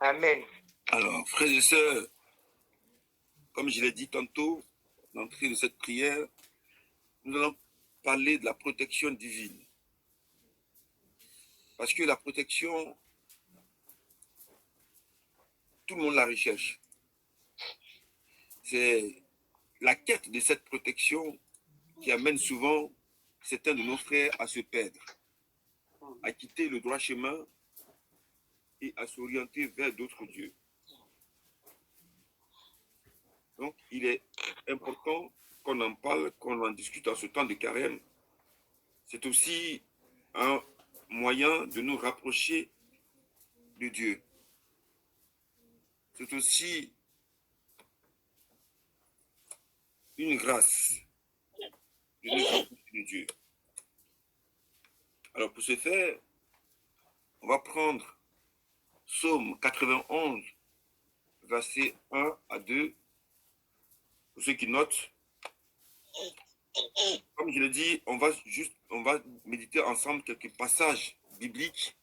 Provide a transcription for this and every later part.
Amen. Alors, frères et sœurs, comme je l'ai dit tantôt, l'entrée de cette prière, nous allons parler de la protection divine. Parce que la protection, tout le monde la recherche. C'est la quête de cette protection qui amène souvent certains de nos frères à se perdre, à quitter le droit chemin et à s'orienter vers d'autres dieux. Donc, il est important qu'on en parle, qu'on en discute en ce temps de carême. C'est aussi un moyen de nous rapprocher de Dieu. C'est aussi une grâce de nous rapprocher de Dieu. Alors, pour ce faire, on va prendre Psaume 91, versets 1 à 2. Pour ceux qui notent, comme je l'ai dit, on va méditer ensemble quelques passages bibliques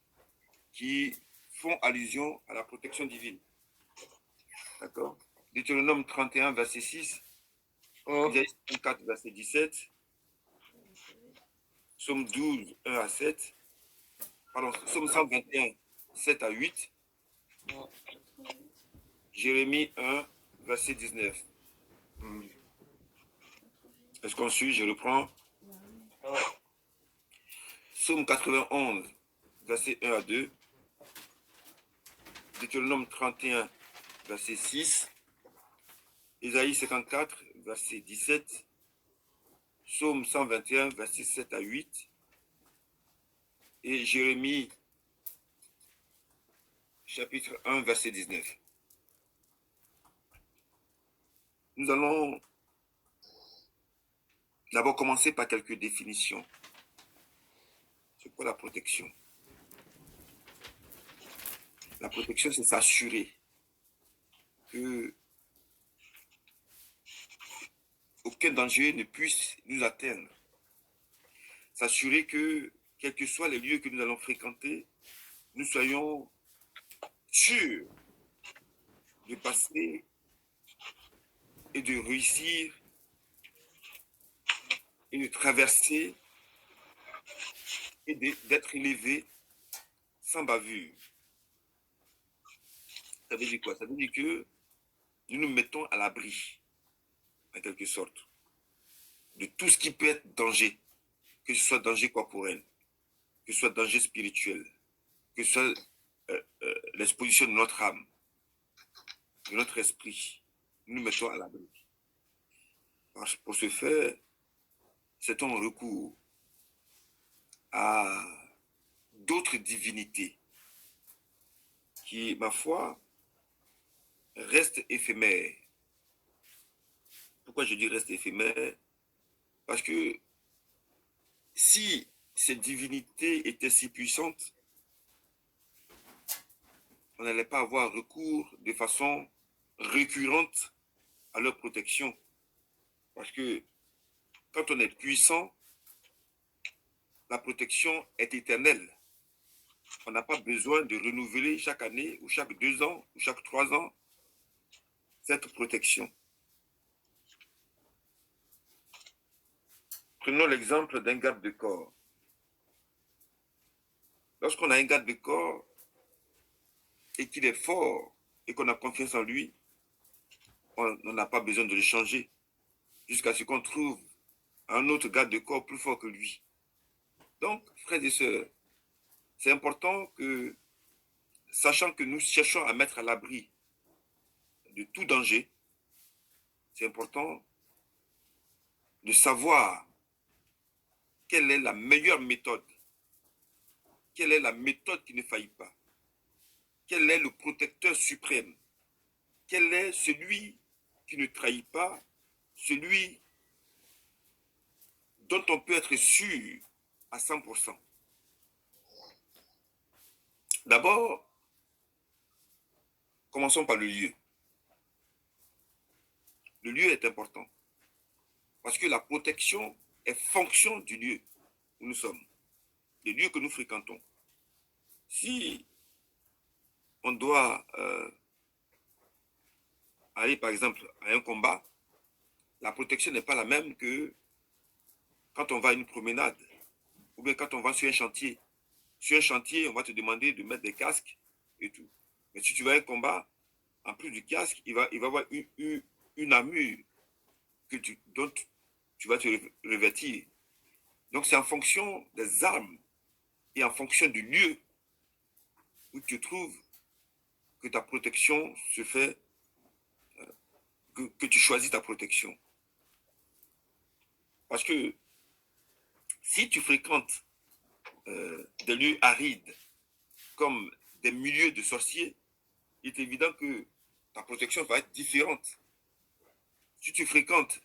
qui font allusion à la protection divine. D'accord? Deutéronome 31, verset 6, Isaïe 54, verset 17, Psaume 12, 1 à 7, pardon, Psaume 121, 7 à 8, Jérémie 1, verset 19. Est-ce qu'on suit? Je reprends. Psaume 91, verset 1 à 2, Deutéronome 31, verset 6, Isaïe 54, verset 17, Psaume 121, verset 7 à 8, et Jérémie, chapitre 1, verset 19. Nous allons d'abord commencer par quelques définitions. C'est quoi la protection? La protection, c'est s'assurer que aucun danger ne puisse nous atteindre. S'assurer que, quels que soient les lieux que nous allons fréquenter, nous soyons sûrs de passer et de réussir et de traverser et d'être élevés sans bavure. Ça veut dire quoi? Ça veut dire que nous nous mettons à l'abri, en quelque sorte, de tout ce qui peut être danger, que ce soit danger corporel, que ce soit danger spirituel, que ce soit l'exposition de notre âme, de notre esprit. Nous nous mettons à l'abri. Pour ce faire, c'est un recours à d'autres divinités qui, ma foi, restent éphémères. Pourquoi je dis reste éphémère? Parce que si ces divinités étaient si puissantes, on n'allait pas avoir recours de façon récurrente à leur protection. Parce que quand on est puissant, la protection est éternelle. On n'a pas besoin de renouveler chaque année ou chaque 2 ans ou chaque 3 ans cette protection. Prenons l'exemple d'un garde de corps. Lorsqu'on a un garde de corps et qu'il est fort et qu'on a confiance en lui, on n'a pas besoin de le changer jusqu'à ce qu'on trouve un autre garde de corps plus fort que lui. Donc, frères et sœurs, c'est important que, sachant que nous cherchons à mettre à l'abri de tout danger, c'est important de savoir quelle est la meilleure méthode, quelle est la méthode qui ne faillit pas, quel est le protecteur suprême, quel est celui qui ne trahit pas, celui dont on peut être sûr à 100%. D'abord, commençons par le lieu. Le lieu est important parce que la protection est fonction du lieu où nous sommes, des lieux que nous fréquentons. Si on doit aller, par exemple, à un combat, la protection n'est pas la même que quand on va à une promenade ou bien quand on va sur un chantier. Sur un chantier, on va te demander de mettre des casques et tout. Mais si tu vas à un combat, en plus du casque, il va y avoir une armure dont tu vas te revêtir. Donc c'est en fonction des armes et en fonction du lieu où tu te trouves que ta protection se fait, que tu choisis ta protection. Parce que si tu fréquentes des lieux arides comme des milieux de sorciers, il est évident que ta protection va être différente. Si tu fréquentes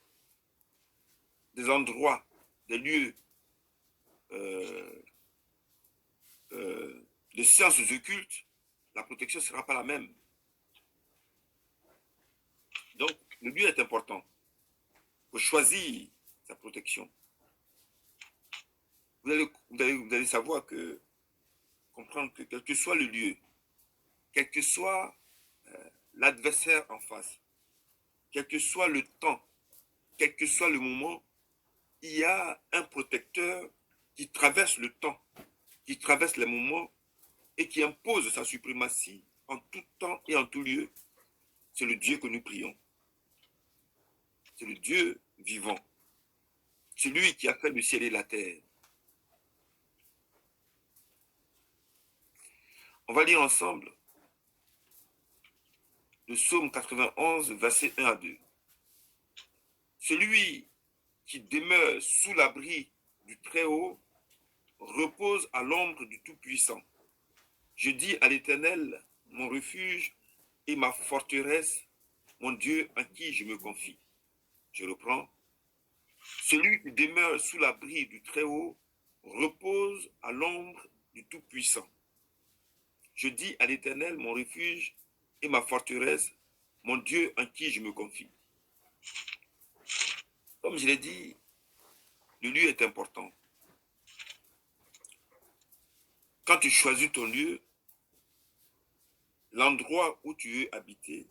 des endroits, des lieux euh, de sciences occultes, la protection ne sera pas la même. Donc, le lieu est important. Il faut choisir sa protection. Vous allez savoir que, comprendre que quel que soit le lieu, quel que soit l'adversaire en face, quel que soit le temps, quel que soit le moment, il y a un protecteur qui traverse le temps, qui traverse les moments et qui impose sa suprématie en tout temps et en tout lieu. C'est le Dieu que nous prions. C'est le Dieu vivant. C'est lui qui a fait le ciel et la terre. On va lire ensemble le psaume 91, versets 1 à 2. Celui qui demeure sous l'abri du Très-Haut repose à l'ombre du Tout-Puissant. Je dis à l'Éternel, mon refuge et ma forteresse, mon Dieu en qui je me confie. Je reprends. Celui qui demeure sous l'abri du Très-Haut repose à l'ombre du Tout-Puissant. Je dis à l'Éternel, mon refuge et ma forteresse, mon Dieu en qui je me confie. Comme je l'ai dit, le lieu est important. Quand tu choisis ton lieu, l'endroit où tu veux habiter,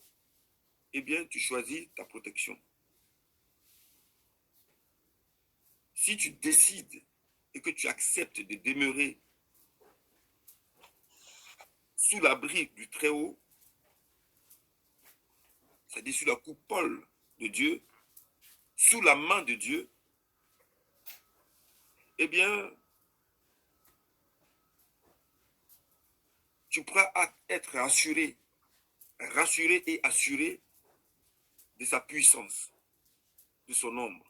eh bien, tu choisis ta protection. Si tu décides et que tu acceptes de demeurer sous l'abri du Très-Haut, c'est-à-dire sous la coupole de Dieu, sous la main de Dieu, eh bien, tu pourras être rassuré et assuré de sa puissance, de son ombre.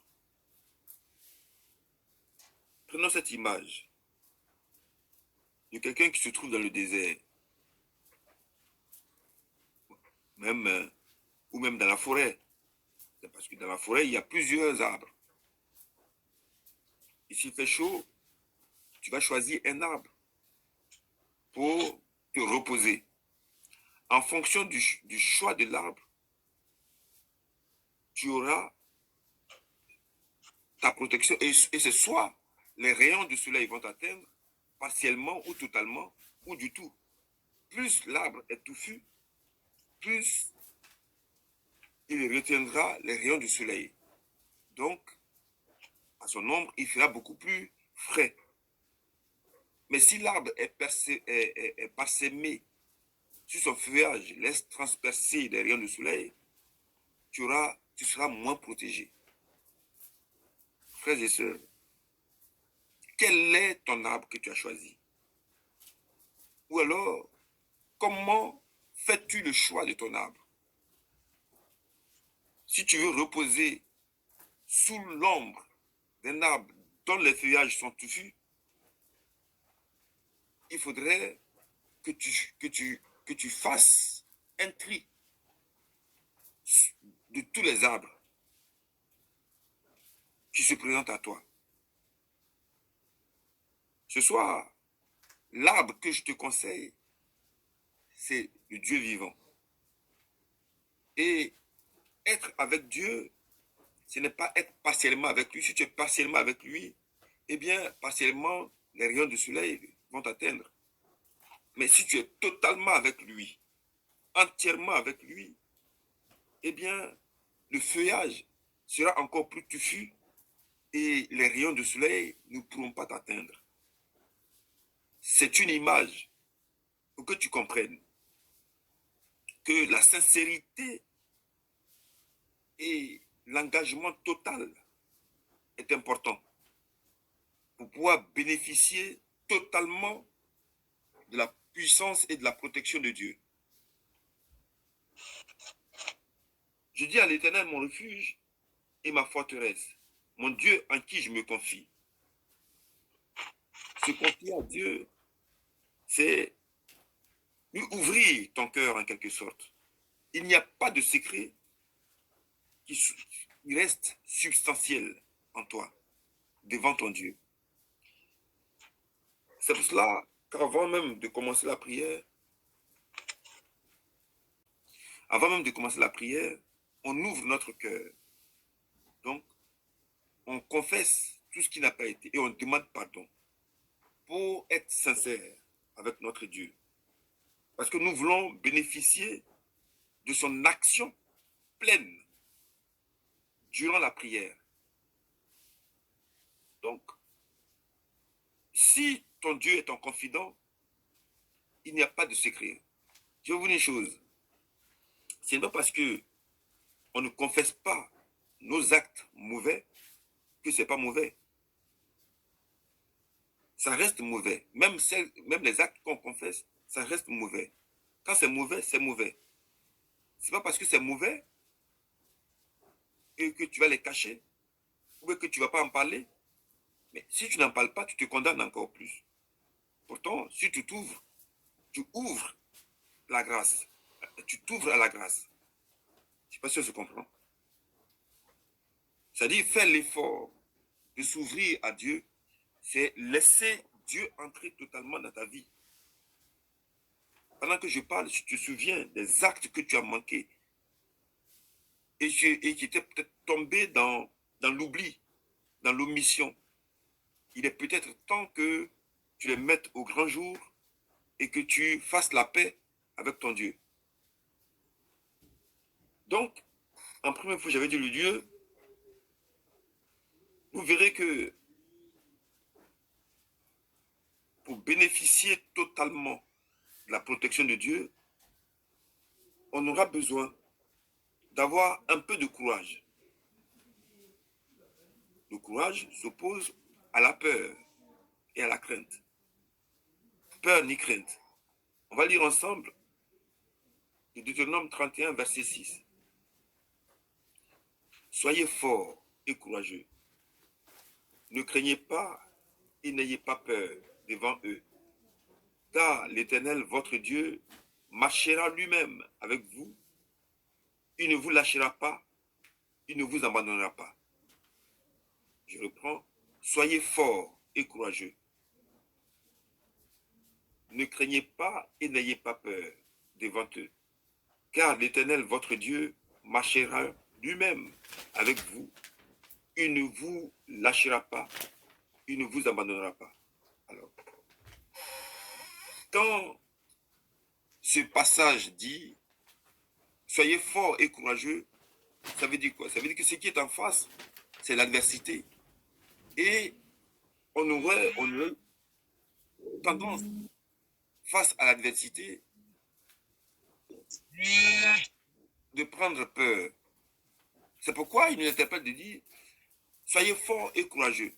Prenons cette image de quelqu'un qui se trouve dans le désert, ou même dans la forêt. C'est parce que dans la forêt, il y a plusieurs arbres. Et s'il fait chaud, tu vas choisir un arbre pour te reposer. En fonction du choix de l'arbre, tu auras ta protection. Et c'est soit les rayons du soleil vont t'atteindre, partiellement ou totalement, ou du tout. Plus l'arbre est touffu, plus il retiendra les rayons du soleil. Donc, à son ombre, il fera beaucoup plus frais. Mais si l'arbre est parsemé sur son feuillage, laisse transpercer les rayons du soleil, tu seras moins protégé. Frères et sœurs, quel est ton arbre que tu as choisi? Ou alors, comment fais-tu le choix de ton arbre? Si tu veux reposer sous l'ombre d'un arbre dont les feuillages sont touffus, il faudrait que tu fasses un tri de tous les arbres qui se présentent à toi. Ce soir, l'arbre que je te conseille, c'est le Dieu vivant. Et être avec Dieu, ce n'est pas être partiellement avec lui. Si tu es partiellement avec lui, eh bien, partiellement, les rayons du soleil vont t'atteindre. Mais si tu es totalement avec lui, entièrement avec lui, eh bien, le feuillage sera encore plus touffu et les rayons du soleil ne pourront pas t'atteindre. C'est une image pour que tu comprennes que la sincérité et l'engagement total est important pour pouvoir bénéficier totalement de la puissance et de la protection de Dieu. Je dis à l'Éternel mon refuge et ma forteresse, mon Dieu en qui je me confie. Se confier à Dieu, c'est lui ouvrir ton cœur en quelque sorte. Il n'y a pas de secret qui reste substantiel en toi, devant ton Dieu. C'est pour cela qu'avant même de commencer la prière, on ouvre notre cœur. Donc, on confesse tout ce qui n'a pas été et on demande pardon pour être sincère avec notre Dieu. Parce que nous voulons bénéficier de son action pleine durant la prière. Donc, si ton Dieu est ton confident, il n'y a pas de secret. Je vais vous dire une chose. Ce n'est pas parce que on ne confesse pas nos actes mauvais que ce n'est pas mauvais. Ça reste mauvais. Même les actes qu'on confesse, ça reste mauvais. Quand c'est mauvais, c'est mauvais. Ce n'est pas parce que c'est mauvais et que tu vas les cacher ou que tu ne vas pas en parler. Mais si tu n'en parles pas, tu te condamnes encore plus. Pourtant, si tu t'ouvres, tu ouvres la grâce. Tu t'ouvres à la grâce. Je ne sais pas si on se comprend. C'est-à-dire faire l'effort de s'ouvrir à Dieu, c'est laisser Dieu entrer totalement dans ta vie. Pendant que je parle, si tu te souviens des actes que tu as manqués et qui étaient peut-être tombés dans l'oubli, dans l'omission, il est peut-être temps que tu les mettes au grand jour et que tu fasses la paix avec ton Dieu. Donc, en première fois, j'avais dit le Dieu, vous verrez que pour bénéficier totalement de la protection de Dieu, on aura besoin d'avoir un peu de courage. Le courage s'oppose à la peur et à la crainte. Peur ni crainte. On va lire ensemble le Deutéronome 31, verset 6. Soyez forts et courageux. Ne craignez pas et n'ayez pas peur devant eux. Car l'Éternel, votre Dieu, marchera lui-même avec vous. Il ne vous lâchera pas, il ne vous abandonnera pas. Je reprends. Soyez forts et courageux. Ne craignez pas et n'ayez pas peur devant eux. Car l'Éternel, votre Dieu, marchera lui-même avec vous. Il ne vous lâchera pas, il ne vous abandonnera pas. Alors, quand ce passage dit « Soyez forts et courageux », ça veut dire quoi? Ça veut dire que ce qui est en face, c'est l'adversité. Et on aurait tendance, face à l'adversité, de prendre peur. C'est pourquoi il nous interpelle de dire « Soyez forts et courageux ».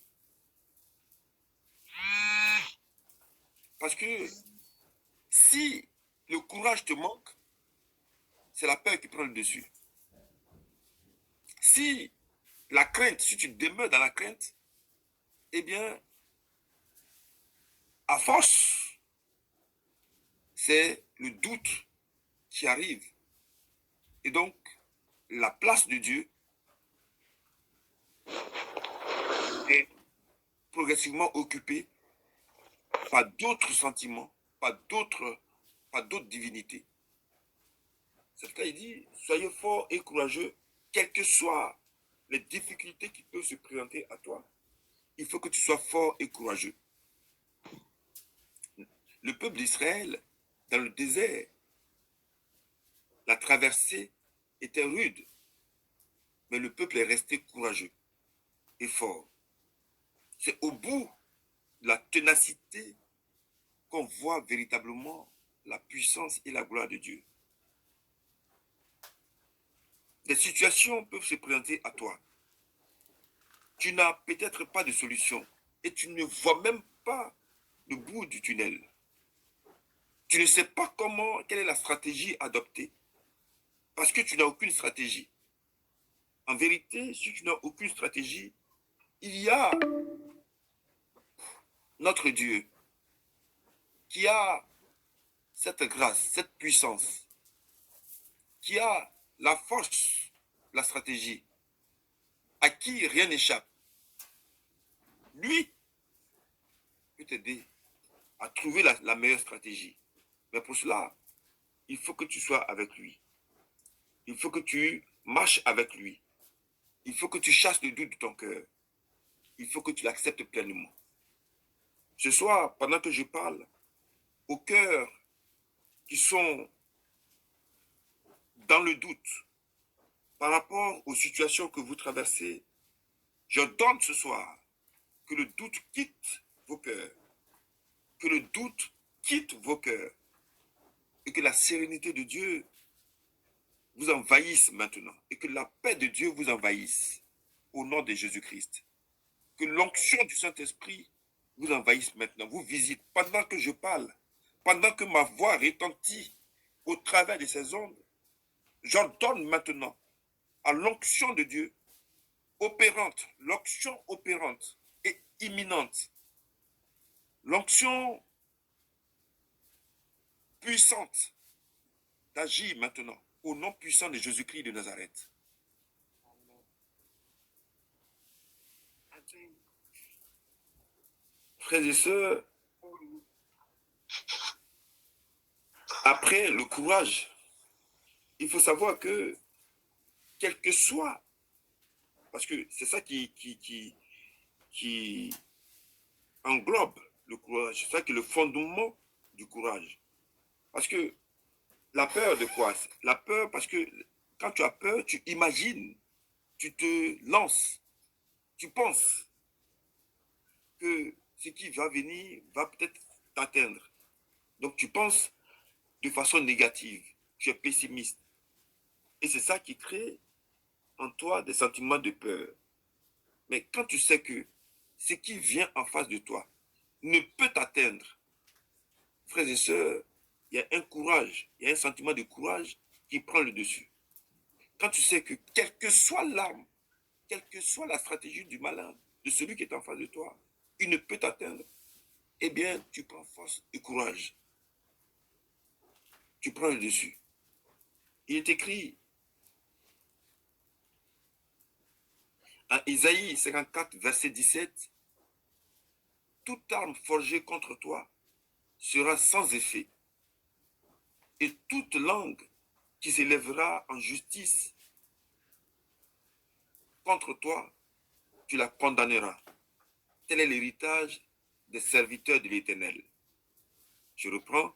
Parce que si le courage te manque, c'est la peur qui prend le dessus. Si la crainte, si tu demeures dans la crainte, eh bien, à force, c'est le doute qui arrive. Et donc, la place de Dieu est progressivement occupée par d'autres sentiments, par d'autres divinités. C'est pourquoi il dit, soyez forts et courageux, quelles que soient les difficultés qui peuvent se présenter à toi. Il faut que tu sois fort et courageux. Le peuple d'Israël, dans le désert, La traversée était rude, mais le peuple est resté courageux et fort. C'est au bout de la ténacité qu'on voit véritablement la puissance et la gloire de Dieu. Des situations peuvent se présenter à toi. Tu n'as peut-être pas de solution et tu ne vois même pas le bout du tunnel. Tu ne sais pas quelle est la stratégie adoptée parce que tu n'as aucune stratégie. En vérité, si tu n'as aucune stratégie, il y a notre Dieu qui a cette grâce, cette puissance, qui a la force, la stratégie, à qui rien n'échappe. Lui peut t'aider à trouver la meilleure stratégie. Mais pour cela, il faut que tu sois avec lui. Il faut que tu marches avec lui. Il faut que tu chasses le doute de ton cœur. Il faut que tu l'acceptes pleinement. Ce soir, pendant que je parle, aux cœurs qui sont dans le doute par rapport aux situations que vous traversez, je donne ce soir que le doute quitte vos cœurs. Que le doute quitte vos cœurs. Et que la sérénité de Dieu vous envahisse maintenant. Et que la paix de Dieu vous envahisse. Au nom de Jésus-Christ. Que l'onction du Saint-Esprit vous envahisse maintenant, vous visite pendant que je parle, pendant que ma voix retentit au travers de ces ondes. J'ordonne maintenant à l'onction de Dieu opérante, l'onction opérante et imminente, l'onction puissante d'agir maintenant au nom puissant de Jésus-Christ de Nazareth. Frères et sœurs, après le courage, il faut savoir que, quel que soit, parce que c'est ça qui englobe le courage, c'est ça qui est le fondement du courage. Parce que la peur de quoi? La peur parce que quand tu as peur, tu imagines, tu te lances, tu penses que ce qui va venir va peut-être t'atteindre. Donc tu penses de façon négative, tu es pessimiste. Et c'est ça qui crée en toi des sentiments de peur. Mais quand tu sais que ce qui vient en face de toi ne peut t'atteindre, frères et sœurs, il y a un courage, il y a un sentiment de courage qui prend le dessus. Quand tu sais que quelle que soit l'arme, quelle que soit la stratégie du malin, de celui qui est en face de toi, il ne peut t'atteindre, eh bien, tu prends force et courage. Tu prends le dessus. Il est écrit en Isaïe 54, verset 17, « Toute arme forgée contre toi sera sans effet, et toute langue qui s'élèvera en justice contre toi, tu la condamneras. Tel est l'héritage des serviteurs de l'Éternel. » Je reprends,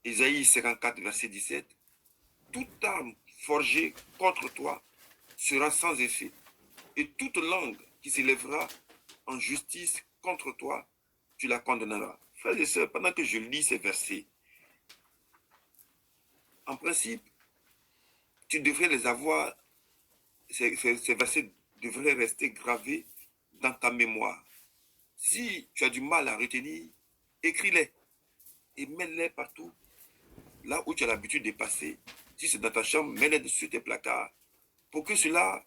Isaïe 54, verset 17. « Toute arme forgée contre toi sera sans effet, et toute langue qui s'élèvera en justice contre toi, tu la condamneras. » Frères et sœurs, pendant que je lis ces versets, en principe, tu devrais les avoir, ces versets devraient rester gravés dans ta mémoire. Si tu as du mal à retenir, écris-les et mets-les partout, là où tu as l'habitude de passer. Si c'est dans ta chambre, mets-les sur tes placards, pour que cela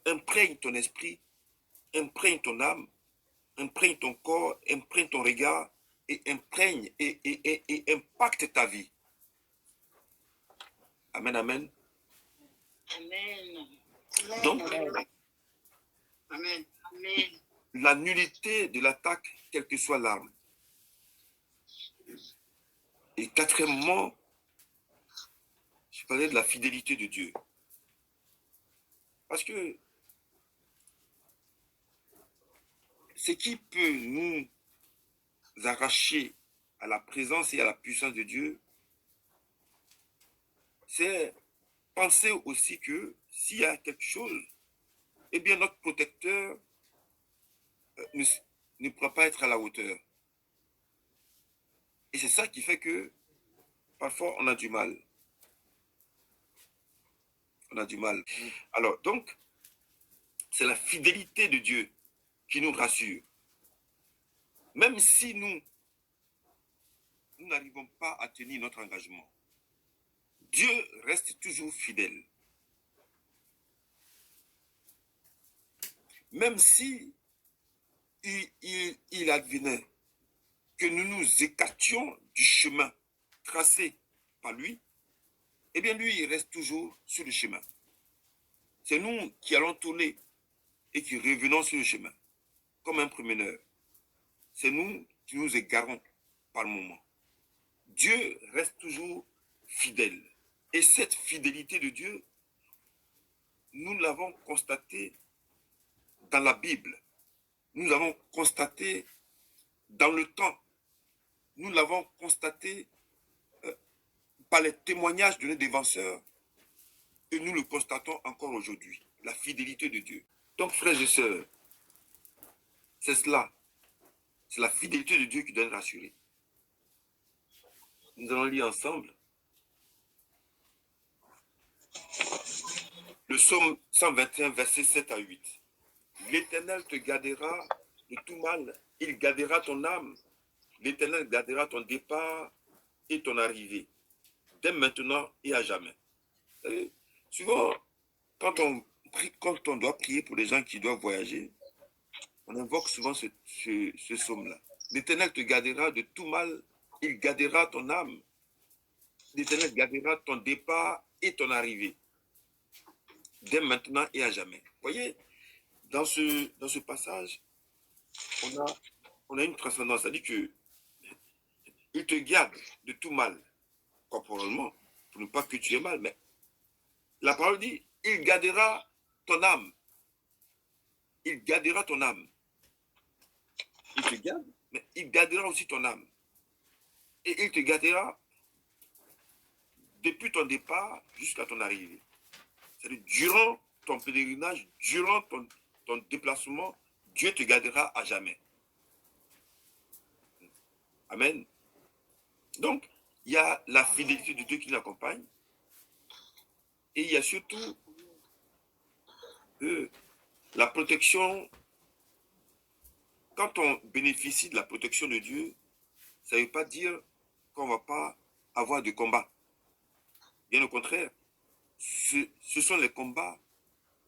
imprègne ton esprit, imprègne ton âme, imprègne ton corps, imprègne ton regard, et imprègne et impacte ta vie. Amen, amen. Amen. Donc, Amen. Amen. La nullité de l'attaque, quelle que soit l'arme. Et quatrièmement, je parlais de la fidélité de Dieu. Parce que ce qui peut nous arracher à la présence et à la puissance de Dieu, c'est penser aussi que s'il y a quelque chose, eh bien notre protecteur ne pourra pas être à la hauteur. Et c'est ça qui fait que parfois on a du mal. On a du mal. Alors donc, c'est la fidélité de Dieu qui nous rassure. Même si nous n'arrivons pas à tenir notre engagement, Dieu reste toujours fidèle. Même si il advenait que nous nous écartions du chemin tracé par lui, eh bien lui, il reste toujours sur le chemin. C'est nous qui allons tourner et qui revenons sur le chemin, comme un promeneur. C'est nous qui nous égarons par moment. Dieu reste toujours fidèle. Et cette fidélité de Dieu, nous l'avons constatée dans la Bible. Nous l'avons constatée dans le temps. Nous l'avons constatée par les témoignages de nos défenseurs. Et nous le constatons encore aujourd'hui. La fidélité de Dieu. Donc, frères et sœurs, c'est cela. C'est la fidélité de Dieu qui doit nous rassurer. Nous allons lire ensemble le psaume 121, versets 7 à 8. L'Éternel te gardera de tout mal. Il gardera ton âme. L'Éternel gardera ton départ et ton arrivée, dès maintenant et à jamais. Souvent, quand on doit prier pour les gens qui doivent voyager, on invoque souvent ce psaume-là. L'Éternel te gardera de tout mal. Il gardera ton âme. L'Éternel gardera ton départ et ton arrivée, dès maintenant et à jamais. Vous voyez, dans ce passage, on a une transcendance. C'est-à-dire qu'il te garde de tout mal, corporellement, pour ne pas que tu aies mal. Mais la parole dit, il gardera ton âme. Il gardera ton âme. Il te garde, mais il gardera aussi ton âme. Et il te gardera depuis ton départ jusqu'à ton arrivée. C'est-à-dire, durant ton pèlerinage, durant ton déplacement, Dieu te gardera à jamais. Amen. Donc, il y a la fidélité de Dieu qui nous accompagne. Et il y a surtout la protection. Quand on bénéficie de la protection de Dieu, ça ne veut pas dire qu'on ne va pas avoir de combat. Bien au contraire, ce sont les combats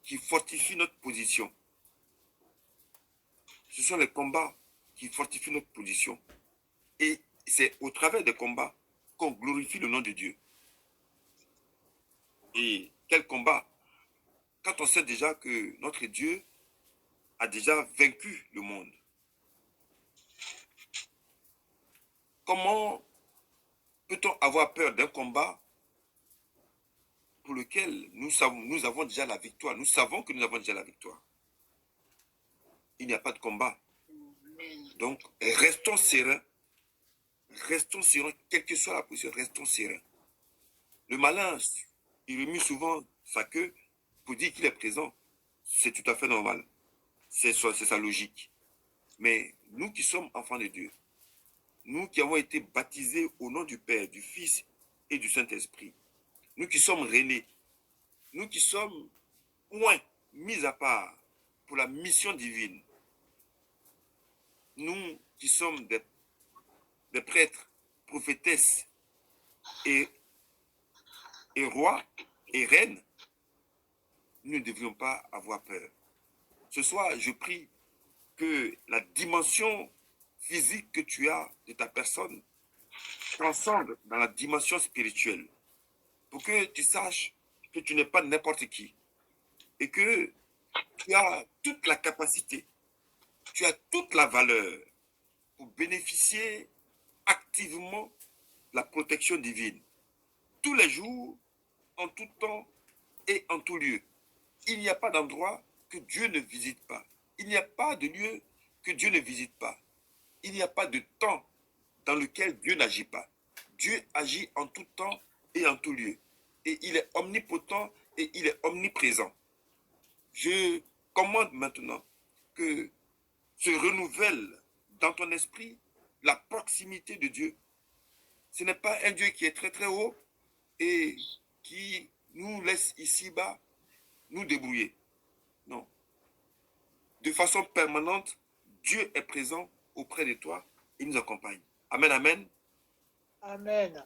qui fortifient notre position. Ce sont les combats qui fortifient notre position. Et c'est au travers des combats qu'on glorifie le nom de Dieu. Et quel combat? Quand on sait déjà que notre Dieu a déjà vaincu le monde. Comment peut-on avoir peur d'un combat pour lequel nous avons déjà la victoire? Nous savons que nous avons déjà la victoire. Il n'y a pas de combat. Donc, restons sereins. Restons sereins, quelle que soit la position, restons sereins. Le malin, il remue souvent sa queue pour dire qu'il est présent. C'est tout à fait normal. C'est sa logique. Mais nous qui sommes enfants de Dieu, nous qui avons été baptisés au nom du Père, du Fils et du Saint-Esprit, nous qui sommes rennais, nous qui sommes mis à part pour la mission divine, nous qui sommes des prêtres, prophétesses et rois et reines, nous ne devrions pas avoir peur. Ce soir, je prie que la dimension physique que tu as de ta personne transcende dans la dimension spirituelle, pour que tu saches que tu n'es pas n'importe qui et que tu as toute la capacité, tu as toute la valeur pour bénéficier activement de la protection divine, tous les jours, en tout temps et en tout lieu. Il n'y a pas d'endroit que Dieu ne visite pas. Il n'y a pas de lieu que Dieu ne visite pas. Il n'y a pas de temps dans lequel Dieu n'agit pas. Dieu agit en tout temps et en tout lieu. et il est omnipotent et il est omniprésent. Je commande maintenant que se renouvelle dans ton esprit la proximité de Dieu. Ce n'est pas un Dieu qui est très très haut et qui nous laisse ici-bas nous débrouiller. Non. De façon permanente, Dieu est présent auprès de toi et nous accompagne. Amen, amen. Amen.